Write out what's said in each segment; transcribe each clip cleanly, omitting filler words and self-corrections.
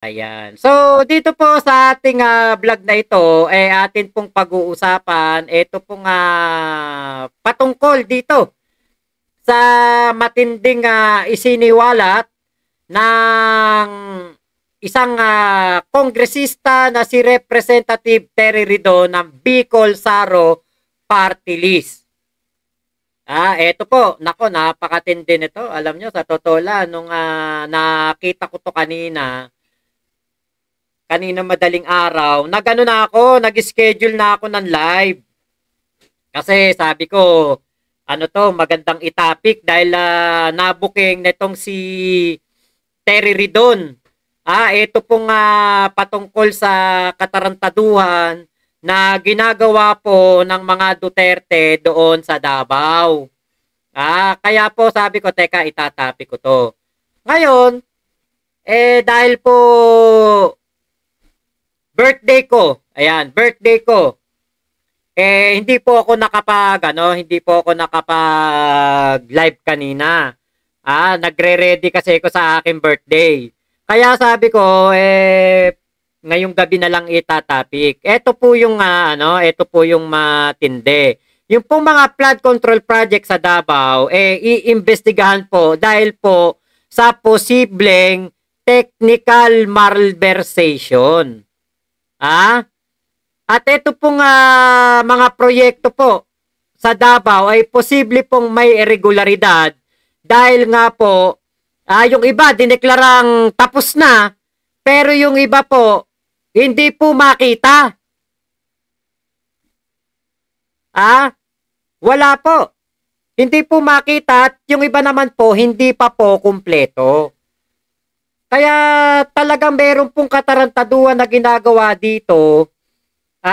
Ayan. So, dito po sa ating vlog na ito, atin pong pag-uusapan, ito pong patungkol dito sa matinding isiniwalat ng isang kongresista na si Representative Terry Ridon ng Bicol Saro Party List. Ito po, nako, napakatindi nito. Alam nyo, sa totoo lang, nung nakita ko to kanina madaling araw, nag-ano na ako, nag-schedule na ako ng live. Kasi sabi ko, ano to, magandang itapik dahil nabuking netong si Terry Ridon. Ito pong patungkol sa katarantaduhan na ginagawa po ng mga Duterte doon sa Davao. Kaya po sabi ko, teka, itatapik ko to. Ngayon, dahil po birthday ko, ayan, birthday ko, hindi po ako nakapag-live kanina. Nagre-ready kasi ako sa aking birthday. Kaya sabi ko, ngayong gabi na lang itatapik. Ito po yung matindi. Yung pong mga flood control project sa Davao, iimbestigahan po dahil po sa posibleng technical malversation. At ito pong mga proyekto po sa Davao ay posible pong may irregularidad dahil nga po yung iba dineklarang tapos na pero yung iba po hindi po makita. Wala po. Hindi po makita at yung iba naman po hindi pa po kumpleto. Kaya talagang meron pong katarantaduhan na ginagawa dito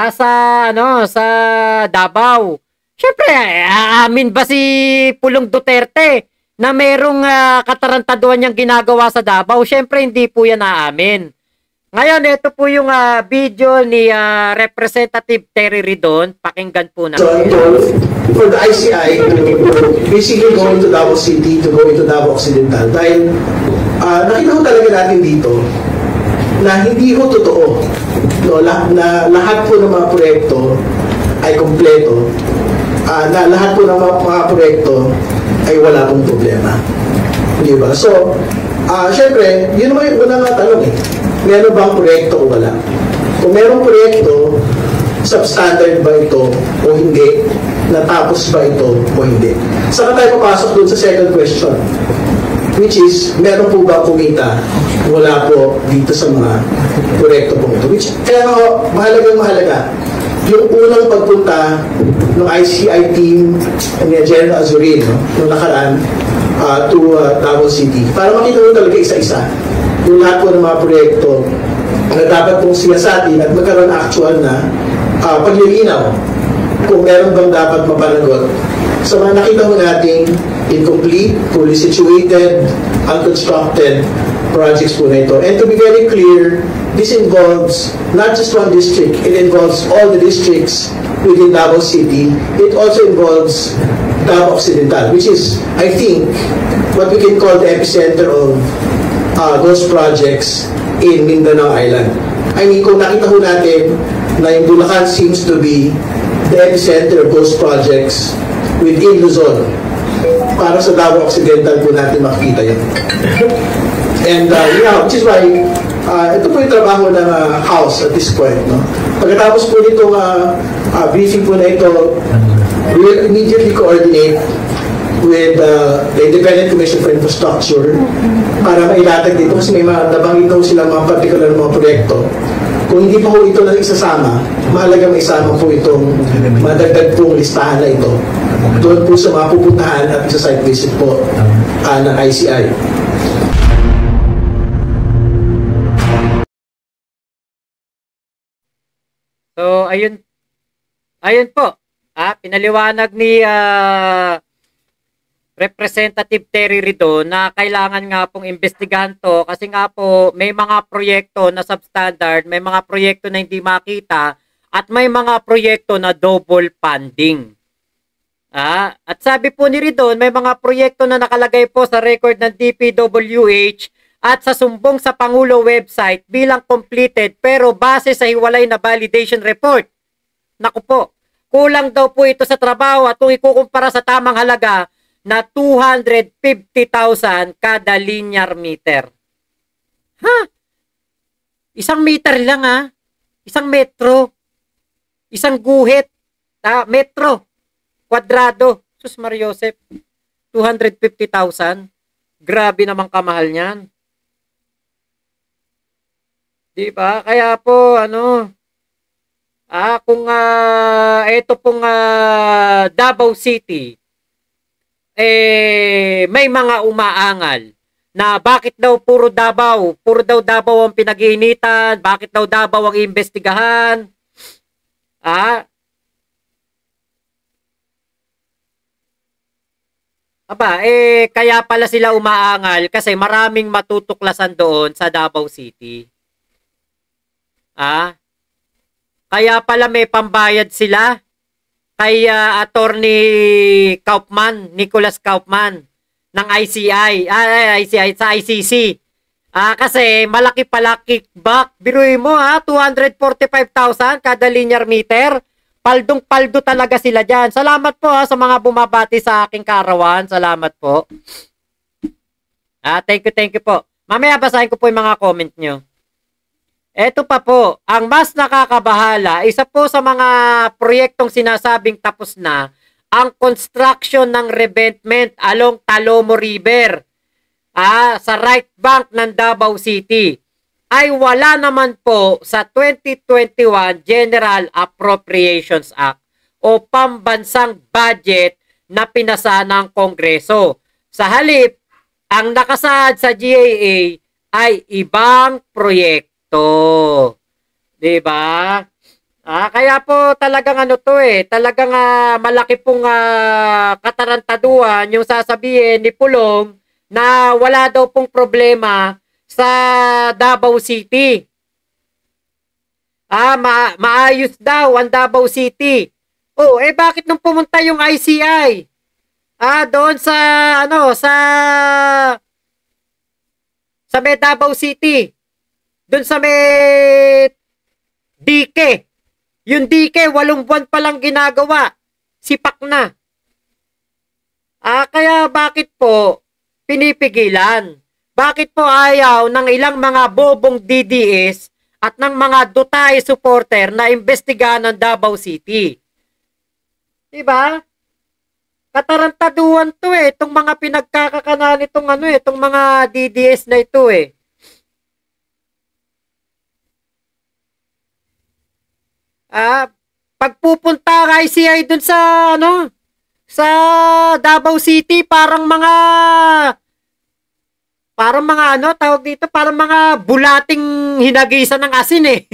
sa Davao. Siyempre, aamin ba si Pulong Duterte na merong katarantaduhan niyang ginagawa sa Davao? Siyempre, hindi po yan aamin. Ngayon, ito po yung video ni Representative Terry Ridon. Pakinggan po na. So, for the ICI to basically go into Davao City, to go into Davao Occidental, dahil nakita ko talaga natin dito na hindi ko totoo, no, na lahat po ng mga proyekto ay kompleto, na lahat po ng mga proyekto ay wala pong problema. Di ba? So, syempre, yun naman yung unang tanong meron bang proyekto o wala? Kung merong proyekto, substandard ba ito o hindi? Natapos ba ito o hindi? Saka tayo papasok dun sa second question, which is, meron po ba kumita? Wala po dito sa mga proyekto po ito. Kaya mahalaga. Yung unang pagpunta ng ICI team ni General Azurin, nung nakaraan, to Davao City, para makita mo talaga isa-isa yung lahat po ng mga proyekto na dapat pong siyasatin at magkaroon actual na paglilinaw kung meron bang dapat mapanagot. So nakita mo natin incomplete, poorly situated, unconstructed projects po na ito. And to be very clear, this involves not just one district, it involves all the districts within Davao City. It also involves Davao Occidental, which is, I think, what we can call the epicenter of those projects in Mindanao Island. I mean, kung nakita ho natin na yung Bulacan seems to be the epicenter of those projects within Luzon, para sa Davao Occidental po natin makikita yun. And which is why ito po yung trabaho ng House at this point. No? Pagkatapos po nitong briefing po na ito, we will immediately coordinate with the Independent Commission for Infrastructure para mailatag dito kasi may mga nabanggit daw silang mga particular mga proyekto. Kung hindi pa po ito na isasama, mahalaga may isama po itong madagdag pong listahan na ito doon po sa mga pupuntahan at isa-site visit po ng ICI. So, ayun po. Pinaliwanag ni Representative Terry Ridon na kailangan nga pong imbestigahan to kasi nga po may mga proyekto na substandard, may mga proyekto na hindi makita at may mga proyekto na double funding. At sabi po ni Ridon, may mga proyekto na nakalagay po sa record ng DPWH at sa sumbong sa Pangulo website bilang completed pero base sa hiwalay na validation report. Naku po, kulang daw po ito sa trabaho at kung ikukumpara sa tamang halaga na 250,000 kada linear meter. Ha? Isang meter lang ha? Isang metro. Isang guhit. Metro. Kwadrado. Sus Mariosep. 250,000. Grabe naman kamahal niyan. Diba? Kaya po, kung ito pong Davao City, may mga umaangal na bakit daw puro daw Davao ang pinag-iinitan, bakit daw Davao ang iimbestigahan. Kaya pala sila umaangal kasi maraming matutuklasan doon sa Davao City. Kaya pala may pambayad sila kay Attorney Kaufman, Nicholas Kaufman ng ICI sa ICC. Kasi malaki pala kickback. Biruin mo 245,000 kada linear meter. Paldong-paldo talaga sila dyan. Salamat po sa mga bumabati sa aking kaarawan. Salamat po. Thank you po. Mamaya basahin ko po yung mga comment nyo. Ito pa po, ang mas nakakabahala, isa po sa mga proyektong sinasabing tapos na, ang construction ng revetment along Talomo River sa right bank ng Davao City ay wala naman po sa 2021 General Appropriations Act o pambansang budget na pinasa ng Kongreso. Sa halip, ang nakasaad sa GAA ay ibang proyekto. Diba? Kaya po talagang talagang malaki pong katarantaduhan yung sasabihin ni Pulong na wala daw pong problema sa Davao City. Maayos daw ang Davao City. Bakit nung pumunta yung ICI? Doon sa sa may Davao City. Doon sa may dike. Yung dike, 8 buwan pa lang ginagawa. Sipak na. Kaya bakit po pinipigilan? Bakit po ayaw ng ilang mga bobong DDS at ng mga Dutay supporter na imbestigahan ng Davao City? Diba? Katarantaduhan to itong mga pinagkakakanan itong mga DDS na ito Pagpupunta ang ICI dun sa Davao City, parang mga tawag dito, parang mga bulating hinagisan ng asin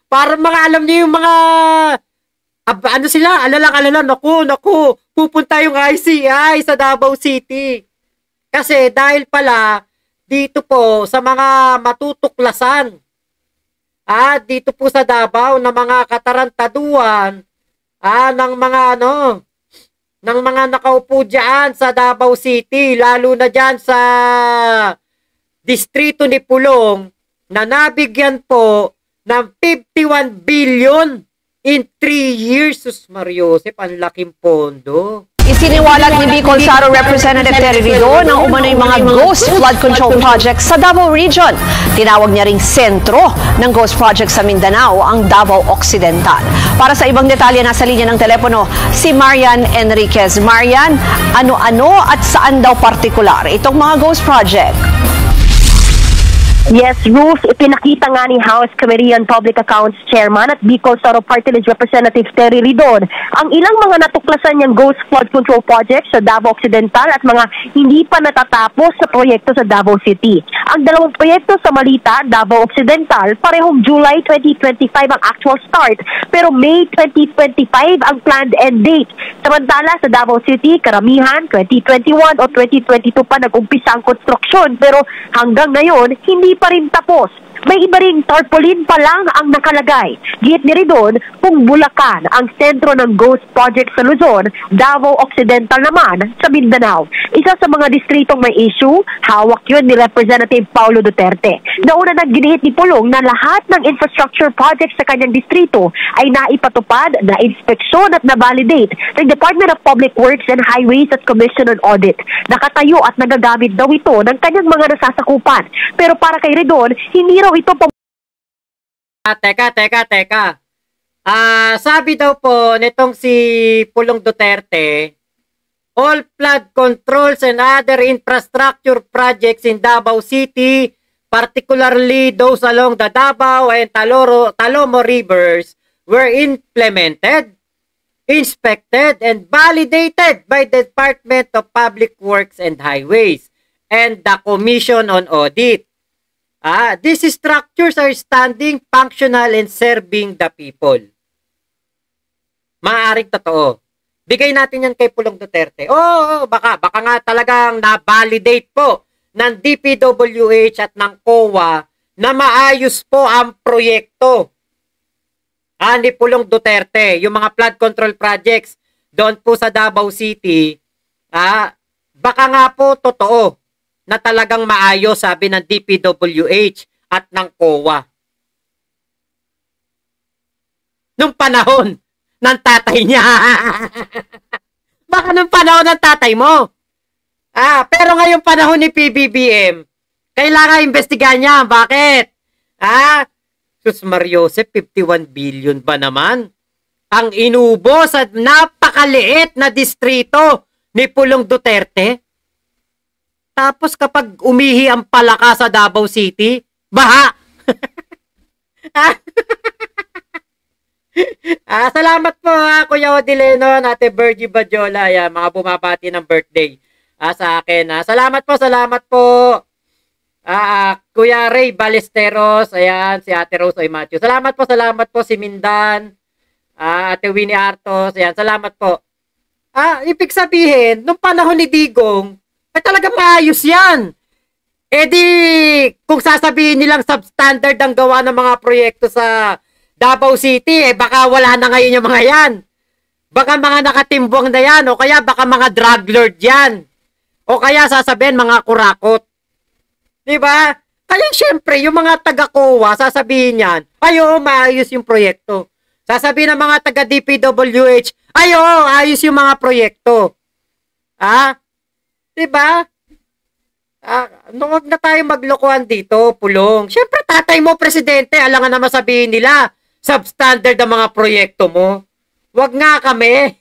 Parang mga alam niyo yung mga alala, naku, pupunta yung ICI sa Davao City. Kasi dahil pala dito po sa mga matutuklasan dito po sa Davao na mga katarantaduhan ng mga nakaupo diyan sa Davao City, lalo na diyan sa distrito ni Pulong na nabigyan po ng 51 billion in 3 years. Sus Mariosep, ang laking pondo. Isiniwalat ni Bicol Saro Representative Terry Rido ng umano'y mga ghost flood control projects sa Davao Region. Tinawag niya ring sentro ng ghost project sa Mindanao ang Davao Occidental. Para sa ibang detalye, nasa linya ng telepono si Marian Enriquez. Marian, ano-ano at saan daw partikular itong mga ghost project? Yes, Ruth, ipinakita nga ni House Committee on Public Accounts Chairman at Bicol Saro Party List Representative Terry Ridon ang ilang mga natuklasan niyang ghost flood control projects sa Davao Occidental at mga hindi pa natatapos na proyekto sa Davao City. Ang dalawang proyekto sa Malita, Davao Occidental, parehong July 2025 ang actual start, pero May 2025 ang planned end date. Samantala sa Davao City, karamihan 2021 o 2022 pa nag-umpisa ang konstruksyon, pero hanggang ngayon hindi pa rin tapos. May iba ring tarpaulin pa lang ang nakalagay. Git ni Ridon, kung Bulacan ang sentro ng Ghost Project sa Luzon, Davao Occidental naman sa Mindanao. Isa sa mga distritong may issue, hawak yun ni Representative Paulo Duterte. Nauna nang ginihit ni Pulong na lahat ng infrastructure projects sa kanyang distrito ay naipatupad, na-inspeksyon at na-validate ng Department of Public Works and Highways at Commission on Audit. Nakatayo at nagagamit daw ito ng kanyang mga nasasakupan. Pero para kay Ridon, hindi raw ito Teka. Sabi daw po nitong si Pulong Duterte, all flood controls and other infrastructure projects in Davao City, particularly those along the Davao and Talomo rivers, were implemented, inspected, and validated by the Department of Public Works and Highways and the Commission on Audit. These structures are standing, functional, and serving the people. Maaaring totoo. Bigay natin yan kay Pulong Duterte. Baka nga talagang na-validate po ng DPWH at ng COA na maayos po ang proyekto ni Pulong Duterte. Yung mga flood control projects doon po sa Davao City, baka nga po totoo na talagang maayos, sabi ng DPWH at ng COA. Nung panahon ng tatay niya. Baka nung panahon ng tatay mo. Pero ngayong panahon ni PBBM, kailangan investigahan niya. Bakit? Sus Mariosep, 51 billion ba naman ang inubo sa napakaliit na distrito ni Pulong Duterte? Tapos kapag umihi ang palaka sa Davao City, baha. Salamat po Kuya Odileno, Ate Virgie Badjola, mga bumabati ng birthday sa akin. Salamat po. Kuya Ray Balesteros, ayan, si Ate Rose Oy Matthew. Salamat po si Mindan, Ate Winnie Artos, ayan, salamat po. Ibig sabihin, nung panahon ni Digong, ay talaga maayos yan. Di, kung sasabihin nilang substandard ang gawa ng mga proyekto sa Davao City, baka wala na ngayon yung mga yan. Baka mga nakatimbong na yan, o kaya baka mga drug lord yan. O kaya sasabihin mga kurakot. Diba? Kaya syempre, yung mga taga-COA, sasabihin yan, maayos yung proyekto. Sasabihin ng mga taga-DPWH, ayos yung mga proyekto. Diba? Huwag na tayo maglokohan dito, Pulong. Syempre, tatay mo, presidente, alangan naman sabihin nila, substandard ang mga proyekto mo. Huwag nga kami.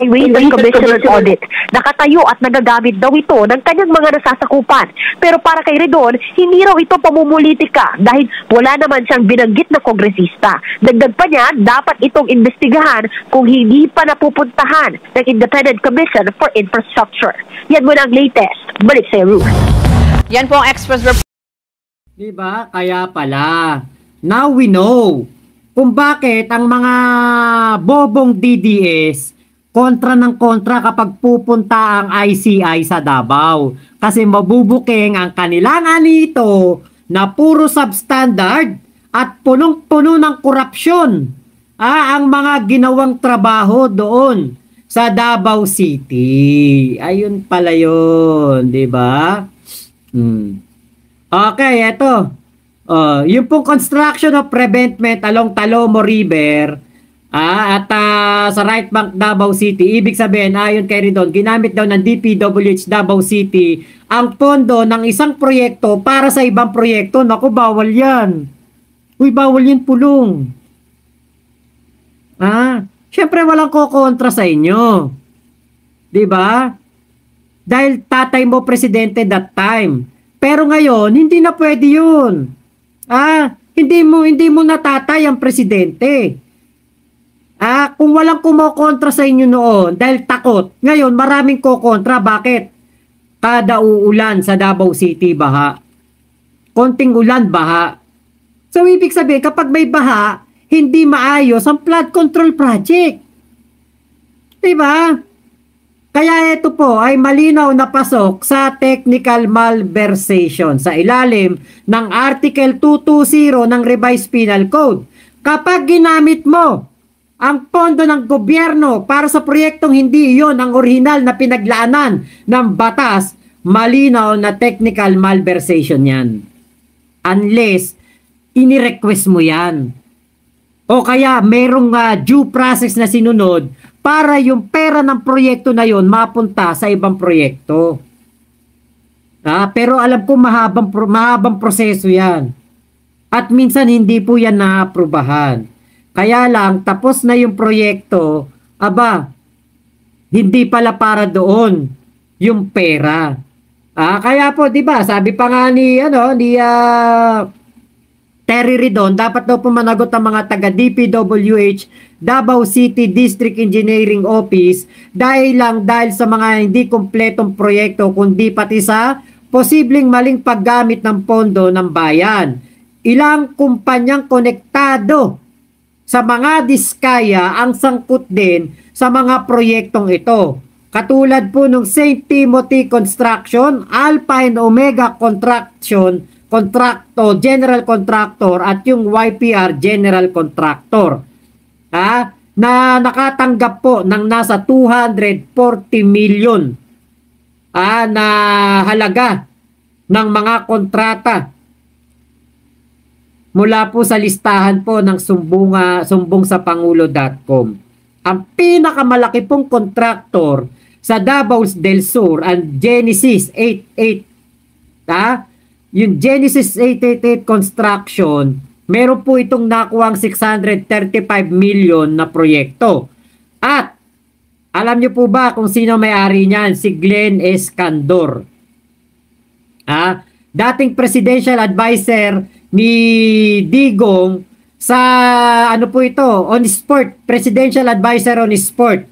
Highways and Commission on Audit. Nakatayo at nagagamit daw ito ng kanyang mga nasasakupan. Pero para kay Ridon, hindi raw ito pamumulitika dahil wala naman siyang binanggit na kongresista. Dagdag pa niya, dapat itong investigahan kung hindi pa napupuntahan ng Independent Commission for Infrastructure. Yan muna ang latest. Balik sa Ruth. Yan po ang Express Report. Diba? Kaya pala. Now we know kung bakit ang mga bobong DDS kontra ng kontra kapag pupunta ang ICI sa Davao. Kasi mabubuking ang kanilang anito na puro substandard at punong-puno ng korupsyon ang mga ginawang trabaho doon sa Davao City. Ayun pala yun, di ba? Okay, eto. Yung pong construction of preventment along Talomo River at sa right bank Davao City, ibig sabihin, ayon kay Ridon, ginamit daw ng DPWH Davao City ang pondo ng isang proyekto para sa ibang proyekto. Naku, bawal yan. Uy, bawal yan, Pulong. Syempre walang kokontra sa inyo. Diba? Dahil tatay mo presidente that time. Pero ngayon, hindi na pwede yun. Hindi mo na tatay ang presidente. Kung walang kumokontra sa inyo noon dahil takot, ngayon maraming kokontra. Bakit? Kada uulan sa Davao City, baha. Konting ulan, baha. So, ibig sabihin, kapag may baha, hindi maayos ang flood control project. Diba? Kaya ito po ay malinaw na pasok sa technical malversation sa ilalim ng Article 220 ng Revised Penal Code. Kapag ginamit mo ang pondo ng gobyerno para sa proyektong hindi iyon ang orihinal na pinaglaanan ng batas, malinaw na technical malversation yan. Unless inirequest mo yan. O kaya merong due process na sinunod para yung pera ng proyekto na yon mapunta sa ibang proyekto. Pero alam ko mahabang proseso yan. At minsan hindi po yan naaprubahan. Kaya lang, tapos na yung proyekto, hindi pala para doon yung pera. Kaya po, di ba, sabi pa nga ni Terry Ridon, dapat daw po managot ang mga taga DPWH Davao City District Engineering Office dahil sa mga hindi kumpletong proyekto kundi pati sa posibleng maling paggamit ng pondo ng bayan. Ilang kumpanyang konektado sa mga diskaya ang sangkot din sa mga proyektong ito. Katulad po ng St. Timothy Construction, Alpha and Omega General Contractor at yung YPR General Contractor. Na nakatanggap po ng nasa 240 million na halaga ng mga kontrata mula po sa listahan po ng sumbongsapangulo.com. Ang pinakamalaki pong kontraktor sa Davao del Sur ang Genesis 88. Yung Genesis 888 Construction, meron po itong nakuhang 635 million na proyekto. At alam niyo po ba kung sino may-ari niyan? Si Glenn Escandor. Dating presidential advisor ni Digong sa on sport, presidential advisor on sport.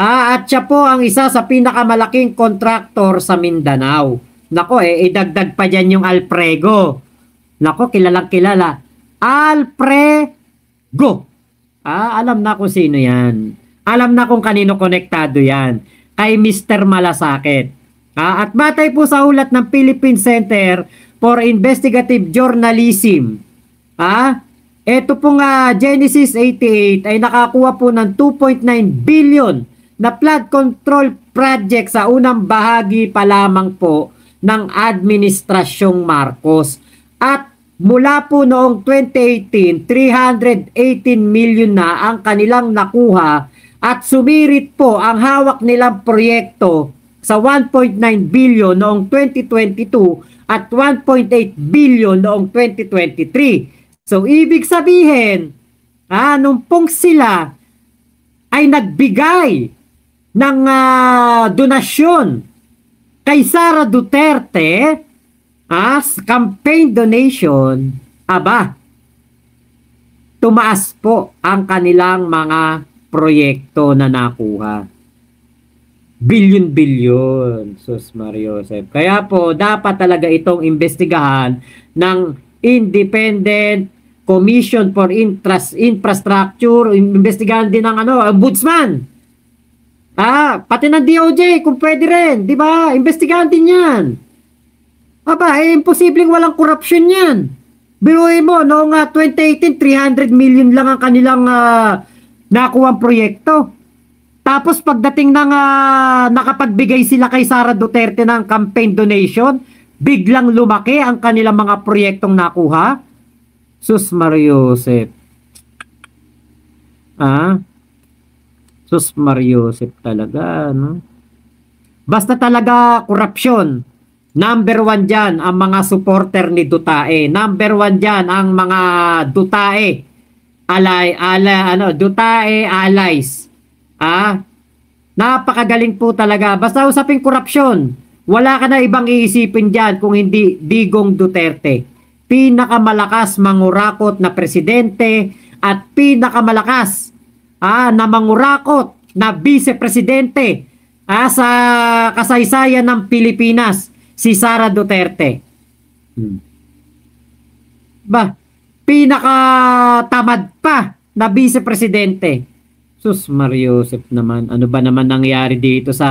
At siya po ang isa sa pinakamalaking kontraktor sa Mindanao. Nako, idagdag pa dyan yung Alprego. Nako, kilalang kilala. Alprego. Alam na kung sino yan. Alam na kung kanino konektado yan. Kay Mr. Malasakit. At batay po sa ulat ng Philippine Center for Investigative Journalism. Ito pong Genesis 88 ay nakakuha po ng 2.9 billion na flood control project sa unang bahagi pa lamang po ng Administrasyong Marcos. At mula po noong 2018, 318 million na ang kanilang nakuha at sumirit po ang hawak nilang proyekto sa 1.9 billion noong 2022 at 1.8 billion noong 2023. So, ibig sabihin, nung pong sila ay nagbigay ng donasyon kay Sara Duterte as campaign donation, tumaas po ang kanilang mga proyekto na nakuha. Bilyon-bilyon, Sus Mario Joseph. Kaya po, dapat talaga itong investigahan ng Independent Commission for Infrastructure, investigahan din ng ombudsman. Pati ng DOJ, kung pwede rin, di ba? Investigahan din yan. Imposibleng walang korupsyon yan. Biruin mo, noong 2018, 300 million lang ang kanilang nakuha proyekto. Tapos pagdating ng nakapagbigay sila kay Sara Duterte ng campaign donation, biglang lumaki ang kanilang mga proyektong nakuha. Sus Mario Joseph. Sus Mario Joseph talaga, no? Basta talaga korupsyon. Number 1 dyan ang mga supporter ni Dutae. Number 1 dyan ang mga Dutae. Dutae allies. Napakagaling po talaga. Basta usaping korupsyon. Wala ka na ibang iisipin dyan kung hindi Digong Duterte. Pinakamalakas mangurakot na presidente at pinakamalakas na mangurakot na vice-presidente sa kasaysayan ng Pilipinas, si Sara Duterte. Pinakatamad pa na vice-presidente. Sus Mariosep naman, ano ba naman nangyari dito sa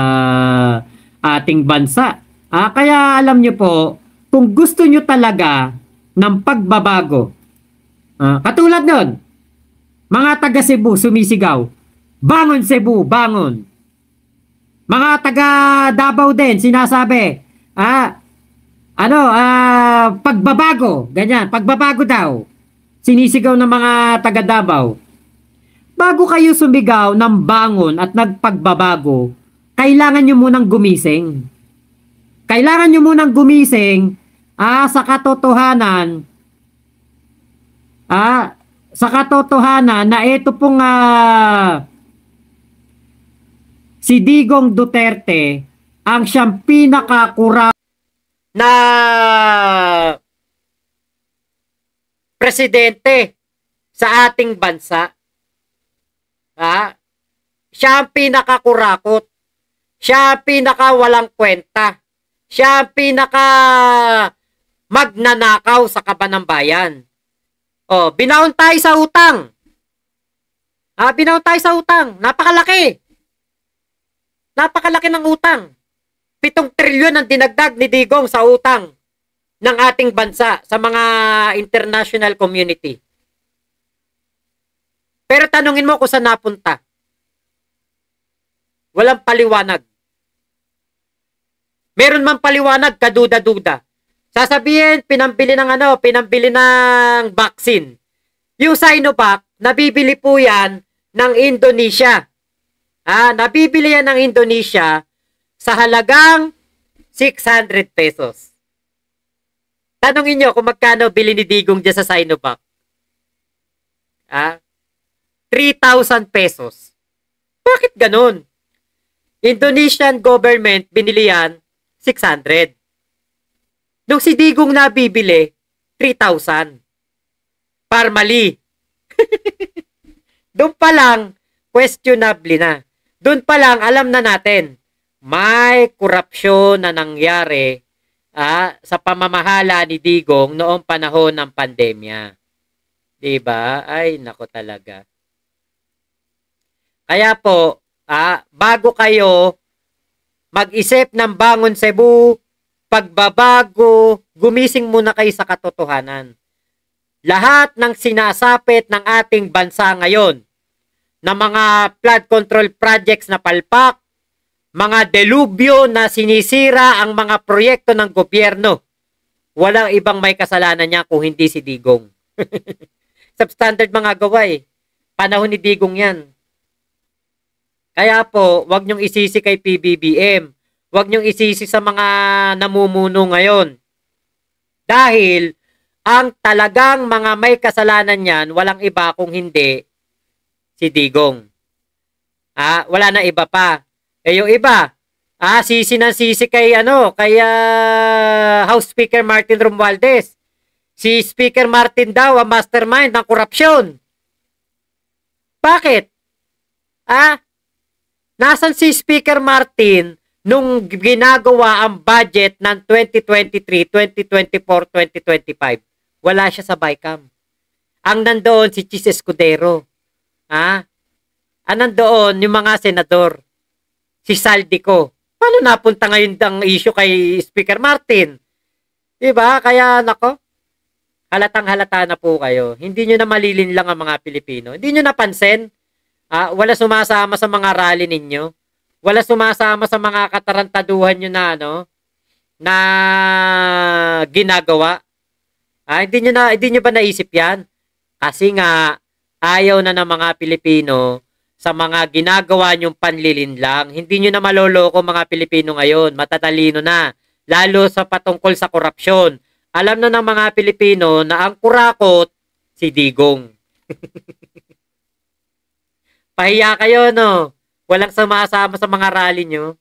ating bansa? Kaya alam nyo po, kung gusto nyo talaga ng pagbabago, katulad nun, mga taga Cebu sumisigaw, bangon Cebu, bangon. Mga taga Davao din sinasabi, pagbabago, ganyan, pagbabago daw. Sinisigaw ng mga taga Davao. Bago kayo sumigaw ng bangon at nagpagbabago, kailangan nyo munang gumising. Kailangan nyo munang gumising sa katotohanan na ito pong si Digong Duterte ang siyang pinakakura na presidente sa ating bansa. Siya ang pinakakurakot. Siya ang pinakawalang kwenta. Siya ang pinaka magnanakaw sa kaban ng bayan. Binaon tayo sa utang. Binaon tayo sa utang. Napakalaki. Napakalaki ng utang. 7 trilyon ang dinagdag ni Digong sa utang ng ating bansa sa mga international community. Pero tanungin mo kung saan napunta. Walang paliwanag. Meron man paliwanag, kaduda-duda. Sasabihin, pinambili ng vaccine. Yung Sinovac, nabibili po yan ng Indonesia. Nabibili yan ng Indonesia sa halagang 600 pesos. Tanungin nyo kung magkano bili ni Digong dyan sa Sinovac. 3,000 pesos. Bakit ganun? Indonesian government binili yan 600. Nung si Digong nabibili 3,000. Parmali. Doon pa lang questionable na. Doon pa lang alam na natin may korupsyon na nangyari sa pamamahala ni Digong noong panahon ng pandemya. Diba? Ay, nako talaga. Kaya po, bago kayo mag-isip ng bangon Cebu, pagbabago, gumising muna kayo sa katotohanan. Lahat ng sinasapit ng ating bansa ngayon, na mga flood control projects na palpak, mga delubyo na sinisira ang mga proyekto ng gobyerno, walang ibang may kasalanan niya kung hindi si Digong. Substandard mga gawa Panahon ni Digong yan. Kaya po, wag niyong isisi kay PBBM. Wag niyong isisi sa mga namumuno ngayon. Dahil, ang talagang mga may kasalanan niyan, walang iba kung hindi si Digong. Wala na iba pa. Yung iba, sisi ng sisi kay House Speaker Martin Romualdez. Si Speaker Martin daw ang mastermind ng korupsyon. Bakit? Nasaan si Speaker Martin nung ginagawa ang budget ng 2023, 2024, 2025? Wala siya sa BICAM. Ang nandoon si Chis Escudero. Nandoon yung mga senador. Si Saldico. Paano napunta ngayon ang issue kay Speaker Martin? Diba? Kaya nako, halatang-halata na po kayo. Hindi nyo na malilinlang ang mga Pilipino. Hindi nyo napansin? Wala sumasama sa mga rally ninyo. Wala sumasama sa mga katarantaduhan nyo na ginagawa. Hindi nyo ba naisip yan? Kasi nga, ayaw na ng mga Pilipino sa mga ginagawa nyong panlilinlang. Hindi nyo na maloloko mga Pilipino ngayon. Matatalino na. Lalo sa patungkol sa korupsyon. Alam na ng mga Pilipino na ang kurakot, si Digong. Pahiya kayo, no? Walang sumasama sa mga rally nyo.